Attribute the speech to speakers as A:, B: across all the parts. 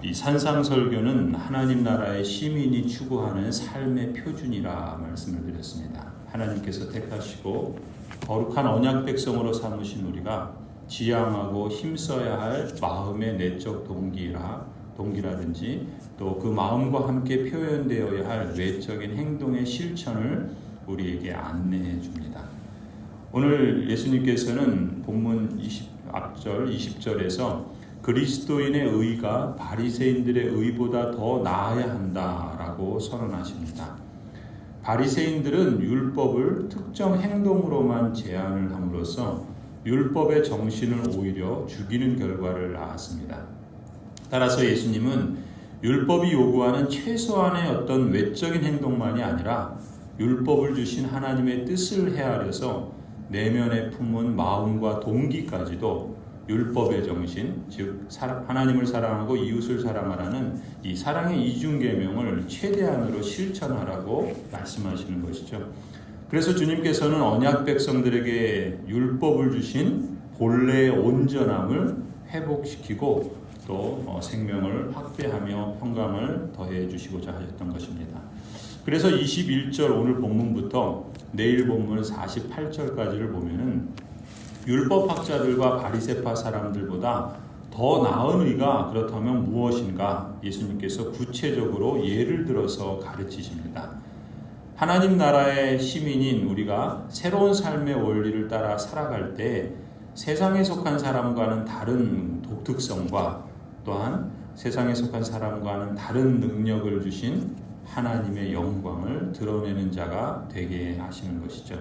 A: 이 산상설교는 하나님 나라의 시민이 추구하는 삶의 표준이라 말씀을 드렸습니다. 하나님께서 택하시고 거룩한 언약 백성으로 삼으신 우리가 지향하고 힘써야 할 마음의 내적 동기라든지 또 그 마음과 함께 표현되어야 할 외적인 행동의 실천을 우리에게 안내해 줍니다. 오늘 예수님께서는 본문 앞절 20절에서 그리스도인의 의가 바리새인들의 의보다 더 나아야 한다라고 선언하십니다. 바리새인들은 율법을 특정 행동으로만 제한을 함으로써 율법의 정신을 오히려 죽이는 결과를 낳았습니다. 따라서 예수님은 율법이 요구하는 최소한의 어떤 외적인 행동만이 아니라 율법을 주신 하나님의 뜻을 헤아려서 내면에 품은 마음과 동기까지도 율법의 정신, 즉 하나님을 사랑하고 이웃을 사랑하라는 이 사랑의 이중계명을 최대한으로 실천하라고 말씀하시는 것이죠. 그래서 주님께서는 언약 백성들에게 율법을 주신 본래의 온전함을 회복시키고 또 생명을 확대하며 평강을 더해 주시고자 하셨던 것입니다. 그래서 21절 오늘 본문부터 내일 본문 48절까지를 보면은 율법학자들과 바리새파 사람들보다 더 나은 의가 그렇다면 무엇인가 예수님께서 구체적으로 예를 들어서 가르치십니다. 하나님 나라의 시민인 우리가 새로운 삶의 원리를 따라 살아갈 때 세상에 속한 사람과는 다른 독특성과 또한 세상에 속한 사람과는 다른 능력을 주신 하나님의 영광을 드러내는 자가 되게 하시는 것이죠.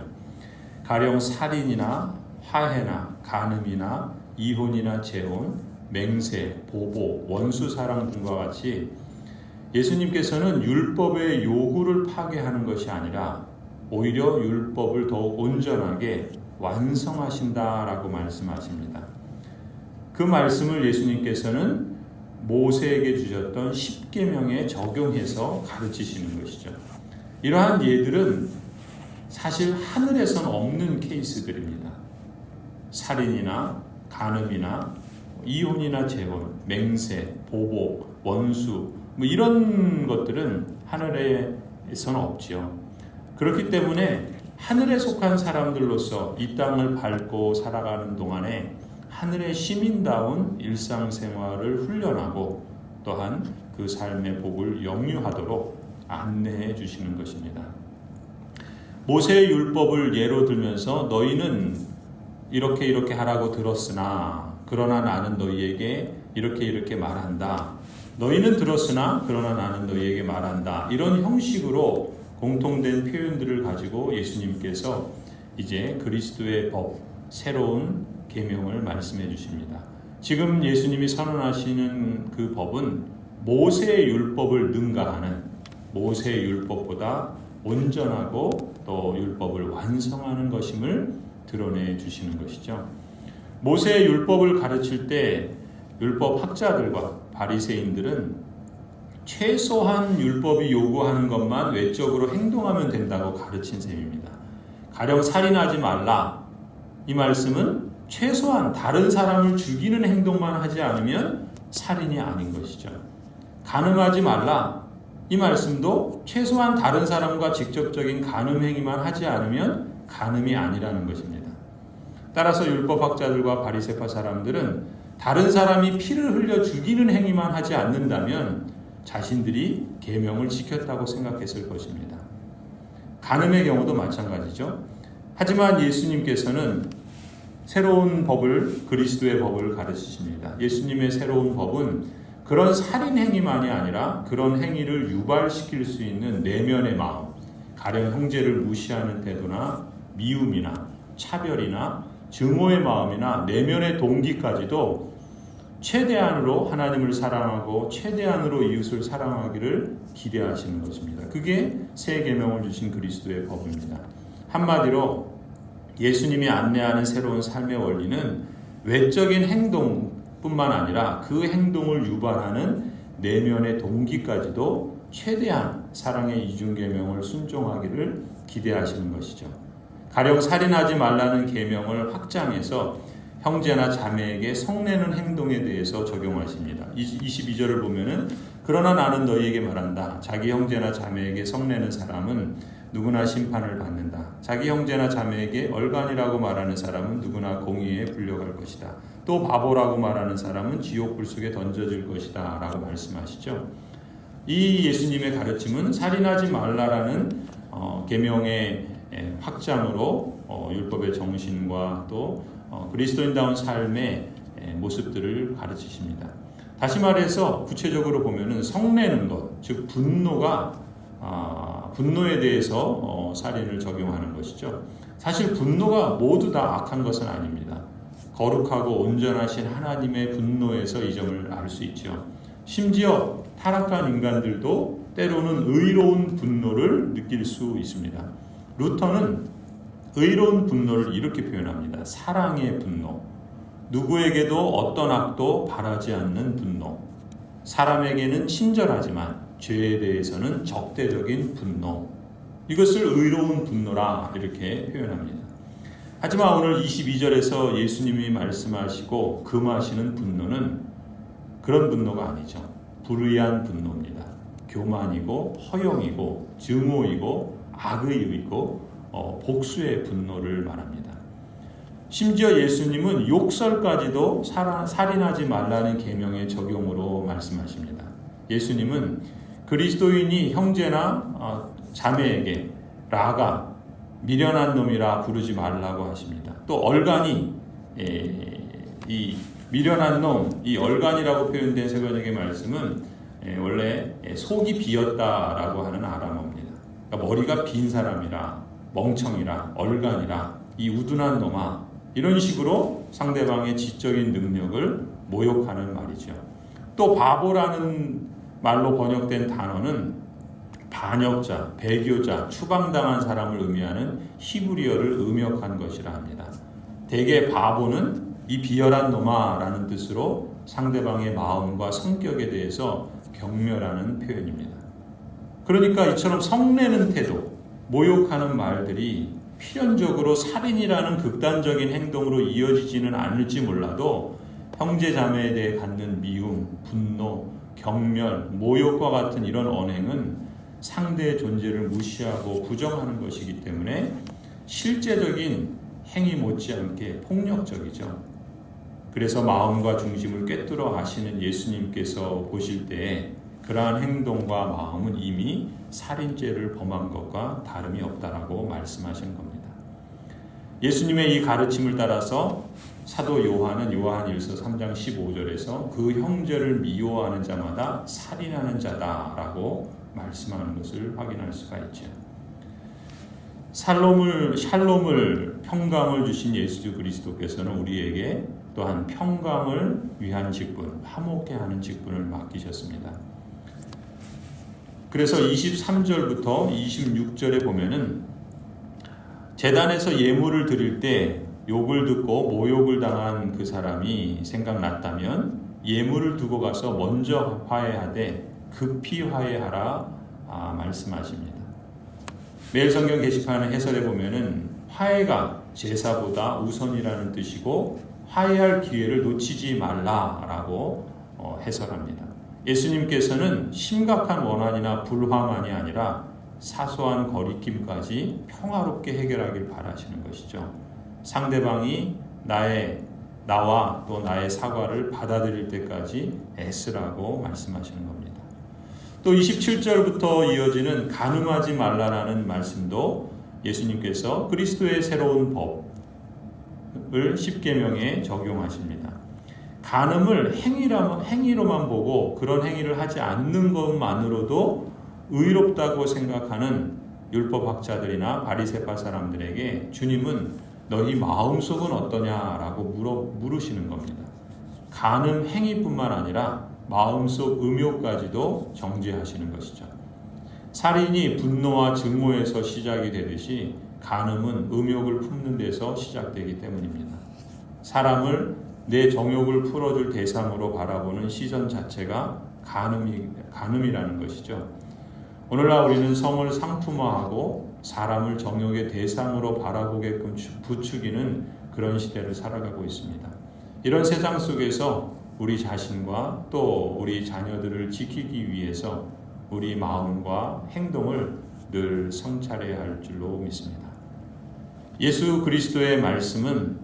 A: 가령 살인이나 화해나 간음이나 이혼이나 재혼, 맹세, 보복, 원수사랑 등과 같이 예수님께서는 율법의 요구를 파괴하는 것이 아니라 오히려 율법을 더욱 온전하게 완성하신다라고 말씀하십니다. 그 말씀을 예수님께서는 모세에게 주셨던 10계명에 적용해서 가르치시는 것이죠. 이러한 예들은 사실 하늘에선 없는 케이스들입니다. 살인이나 간음이나 이혼이나 재혼, 맹세, 보복, 원수 이런 것들은 하늘에서는 없지요. 그렇기 때문에 하늘에 속한 사람들로서 이 땅을 밟고 살아가는 동안에 하늘의 시민다운 일상생활을 훈련하고 또한 그 삶의 복을 영유하도록 안내해 주시는 것입니다. 모세의 율법을 예로 들면서 너희는 이렇게 하라고 들었으나 그러나 나는 너희에게 이렇게 말한다. 너희는 들었으나 그러나 나는 너희에게 말한다. 이런 형식으로 공통된 표현들을 가지고 예수님께서 이제 그리스도의 법, 새로운 계명을 말씀해 주십니다. 지금 예수님이 선언하시는 그 법은 모세의 율법을 능가하는 모세의 율법보다 온전하고 또 율법을 완성하는 것임을 드러내 주시는 것이죠. 모세의 율법을 가르칠 때 율법 학자들과 바리새인들은 최소한 율법이 요구하는 것만 외적으로 행동하면 된다고 가르친 셈입니다. 가령 살인하지 말라. 이 말씀은 최소한 다른 사람을 죽이는 행동만 하지 않으면 살인이 아닌 것이죠. 간음하지 말라. 이 말씀도 최소한 다른 사람과 직접적인 간음 행위만 하지 않으면 간음이 아니라는 것입니다. 따라서 율법학자들과 바리새파 사람들은 다른 사람이 피를 흘려 죽이는 행위만 하지 않는다면 자신들이 계명을 지켰다고 생각했을 것입니다. 간음의 경우도 마찬가지죠. 하지만 예수님께서는 새로운 법을, 그리스도의 법을 가르치십니다. 예수님의 새로운 법은 그런 살인 행위만이 아니라 그런 행위를 유발시킬 수 있는 내면의 마음, 가령 형제를 무시하는 태도나 미움이나 차별이나 증오의 마음이나 내면의 동기까지도 최대한으로 하나님을 사랑하고 최대한으로 이웃을 사랑하기를 기대하시는 것입니다. 그게 새 계명을 주신 그리스도의 법입니다. 한마디로 예수님이 안내하는 새로운 삶의 원리는 외적인 행동뿐만 아니라 그 행동을 유발하는 내면의 동기까지도 최대한 사랑의 이중계명을 순종하기를 기대하시는 것이죠. 가령 살인하지 말라는 계명을 확장해서 형제나 자매에게 성내는 행동에 대해서 적용하십니다. 22절을 보면은 그러나 나는 너희에게 말한다. 자기 형제나 자매에게 성내는 사람은 누구나 심판을 받는다. 자기 형제나 자매에게 얼간이라고 말하는 사람은 누구나 공의에 불려갈 것이다. 또 바보라고 말하는 사람은 지옥 불 속에 던져질 것이다 라고 말씀하시죠. 이 예수님의 가르침은 살인하지 말라라는 계명의 확장으로 율법의 정신과 또 그리스도인다운 삶의 모습들을 가르치십니다. 다시 말해서 구체적으로 보면은 성내는 것, 즉 분노에 대해서 살인을 적용하는 것이죠. 사실 분노가 모두 다 악한 것은 아닙니다. 거룩하고 온전하신 하나님의 분노에서 이 점을 알 수 있죠. 심지어 타락한 인간들도 때로는 의로운 분노를 느낄 수 있습니다. 루터는 의로운 분노를 이렇게 표현합니다. 사랑의 분노. 누구에게도 어떤 악도 바라지 않는 분노. 사람에게는 친절하지만 죄에 대해서는 적대적인 분노. 이것을 의로운 분노라 이렇게 표현합니다. 하지만 오늘 22절에서 예수님이 말씀하시고 금하시는 분노는 그런 분노가 아니죠. 불의한 분노입니다. 교만이고 허영이고 증오이고 악의이고 복수의 분노를 말합니다. 심지어 예수님은 욕설까지도 살인하지 말라는 계명의 적용으로 말씀하십니다. 예수님은 그리스도인이 형제나 자매에게 라가 미련한 놈이라 부르지 말라고 하십니다. 또 얼간이 이 미련한 놈, 이 얼간이라고 표현된 세번역의 말씀은 원래 속이 비었다라고 하는 아람어입니다. 그러니까 머리가 빈 사람이라, 멍청이라, 얼간이라, 이 우둔한 놈아, 이런 식으로 상대방의 지적인 능력을 모욕하는 말이죠. 또 바보라는 말로 번역된 단어는 반역자, 배교자, 추방당한 사람을 의미하는 히브리어를 음역한 것이라 합니다. 대개 바보는 이 비열한 놈아라는 뜻으로 상대방의 마음과 성격에 대해서 경멸하는 표현입니다. 그러니까 이처럼 성내는 태도, 모욕하는 말들이 필연적으로 살인이라는 극단적인 행동으로 이어지지는 않을지 몰라도 형제 자매에 대해 갖는 미움, 분노, 경멸, 모욕과 같은 이런 언행은 상대의 존재를 무시하고 부정하는 것이기 때문에 실제적인 행위 못지않게 폭력적이죠. 그래서 마음과 중심을 꿰뚫어 아시는 예수님께서 보실 때에 그러한 행동과 마음은 이미 살인죄를 범한 것과 다름이 없다라고 말씀하신 겁니다. 예수님의 이 가르침을 따라서 사도 요한은 요한일서 3장 15절에서 그 형제를 미워하는 자마다 살인하는 자다라고 말씀하는 것을 확인할 수가 있죠. 샬롬을 평강을 주신 예수 그리스도께서는 우리에게 또한 평강을 위한 직분, 화목케 하는 직분을 맡기셨습니다. 그래서 23절부터 26절에 보면은 제단에서 예물을 드릴 때 욕을 듣고 모욕을 당한 그 사람이 생각났다면 예물을 두고 가서 먼저 화해하되 급히 화해하라 말씀하십니다. 매일 성경 게시판 해설에 보면은 화해가 제사보다 우선이라는 뜻이고 화해할 기회를 놓치지 말라라고 해설합니다. 예수님께서는 심각한 원한이나 불화만이 아니라 사소한 거리낌까지 평화롭게 해결하길 바라시는 것이죠. 상대방이 나와 또 나의 사과를 받아들일 때까지 애쓰라고 말씀하시는 겁니다. 또 27절부터 이어지는 간음하지 말라라는 말씀도 예수님께서 그리스도의 새로운 법을 10계명에 적용하십니다. 간음을 행위로만 보고 그런 행위를 하지 않는 것만으로도 의롭다고 생각하는 율법학자들이나 바리새파 사람들에게 주님은 너희 마음속은 어떠냐라고 물으시는 겁니다. 간음 행위뿐만 아니라 마음속 음욕까지도 정죄하시는 것이죠. 살인이 분노와 증오에서 시작이 되듯이 간음은 음욕을 품는 데서 시작되기 때문입니다. 사람을 내 정욕을 풀어줄 대상으로 바라보는 시선 자체가 간음이라는 것이죠. 오늘날 우리는 성을 상품화하고 사람을 정욕의 대상으로 바라보게끔 부추기는 그 그런 시대를 살아가고 있습니다. 이런 세상 속에서 우리 자신과 또 우리 자녀들을 지키기 위해서 우리 마음과 행동을 늘 성찰해야 할 줄로 믿습니다. 예수 그리스도의 말씀은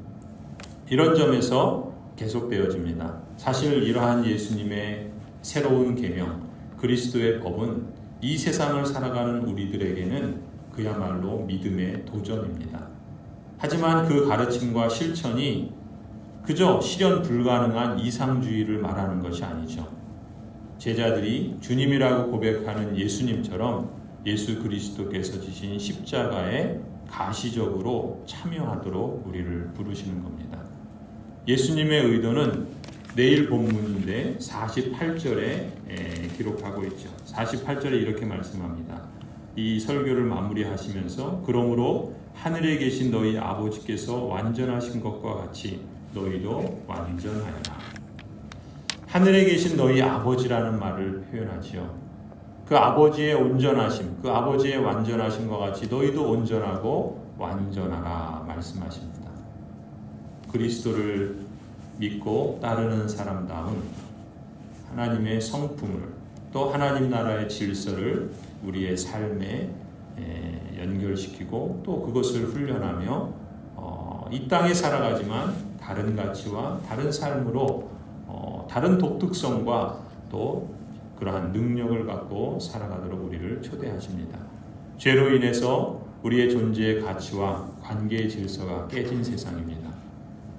A: 이런 점에서 계속되어집니다. 사실 이러한 예수님의 새로운 계명, 그리스도의 법은 이 세상을 살아가는 우리들에게는 그야말로 믿음의 도전입니다. 하지만 그 가르침과 실천이 그저 실현 불가능한 이상주의를 말하는 것이 아니죠. 제자들이 주님이라고 고백하는 예수님처럼 예수 그리스도께서 지신 십자가에 가시적으로 참여하도록 우리를 부르시는 겁니다. 예수님의 의도는 내일 본문인데 48절에 기록하고 있죠. 48절에 이렇게 말씀합니다. 이 설교를 마무리하시면서 그러므로 하늘에 계신 너희 아버지께서 완전하신 것과 같이 너희도 완전하여라. 하늘에 계신 너희 아버지라는 말을 표현하지요. 그 아버지의 온전하심, 그 아버지의 완전하심과 같이 너희도 온전하고 완전하라 말씀하십니다. 그리스도를 믿고 따르는 사람다운 하나님의 성품을 또 하나님 나라의 질서를 우리의 삶에 연결시키고 또 그것을 훈련하며 이 땅에 살아가지만 다른 가치와 다른 삶으로 다른 독특성과 또 그러한 능력을 갖고 살아가도록 우리를 초대하십니다. 죄로 인해서 우리의 존재의 가치와 관계의 질서가 깨진 세상입니다.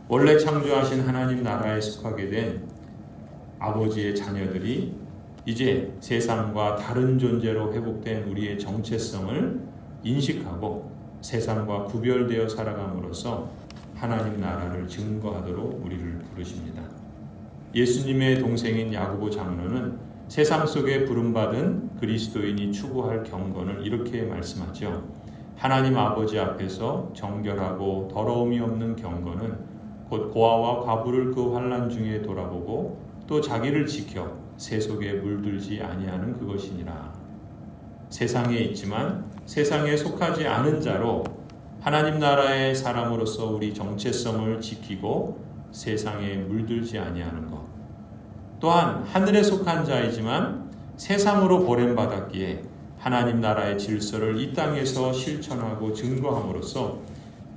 A: 원래 창조하신 하나님 나라에 속하게 된 아버지의 자녀들이 이제 세상과 다른 존재로 회복된 우리의 정체성을 인식하고 세상과 구별되어 살아감으로써 하나님 나라를 증거하도록 우리를 부르십니다. 예수님의 동생인 야고보 장로는 세상 속에 부름받은 그리스도인이 추구할 경건을 이렇게 말씀하죠. 하나님 아버지 앞에서 정결하고 더러움이 없는 경건은 곧 고아와 과부를 그 환난 중에 돌아보고 또 자기를 지켜 새 속에 물들지 아니하는 그것이니라. 세상에 있지만 세상에 속하지 않은 자로 하나님 나라의 사람으로서 우리 정체성을 지키고 세상에 물들지 아니하는 것. 또한 하늘에 속한 자이지만 세상으로 보냄받았기에 하나님 나라의 질서를 이 땅에서 실천하고 증거함으로써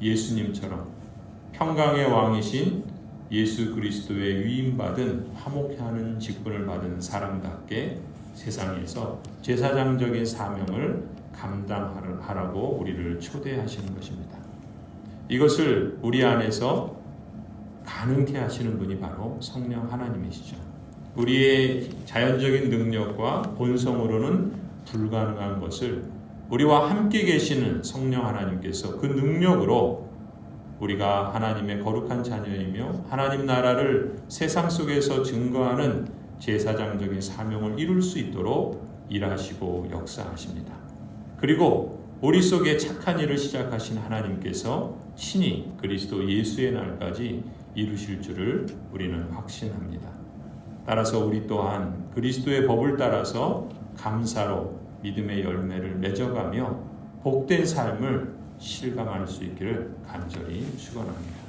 A: 예수님처럼 평강의 왕이신 예수 그리스도의 위임받은 화목하는 직분을 받은 사람답게 세상에서 제사장적인 사명을 감당하라고 우리를 초대하시는 것입니다. 이것을 우리 안에서 가능케 하시는 분이 바로 성령 하나님이시죠. 우리의 자연적인 능력과 본성으로는 불가능한 것을 우리와 함께 계시는 성령 하나님께서 그 능력으로 우리가 하나님의 거룩한 자녀이며 하나님 나라를 세상 속에서 증거하는 제사장적인 사명을 이룰 수 있도록 일하시고 역사하십니다. 그리고 우리 속에 착한 일을 시작하신 하나님께서 친히 그리스도 예수의 날까지 이루실 줄을 우리는 확신합니다. 따라서 우리 또한 그리스도의 법을 따라서 감사로 믿음의 열매를 맺어가며 복된 삶을 실감할 수 있기를 간절히 축원합니다.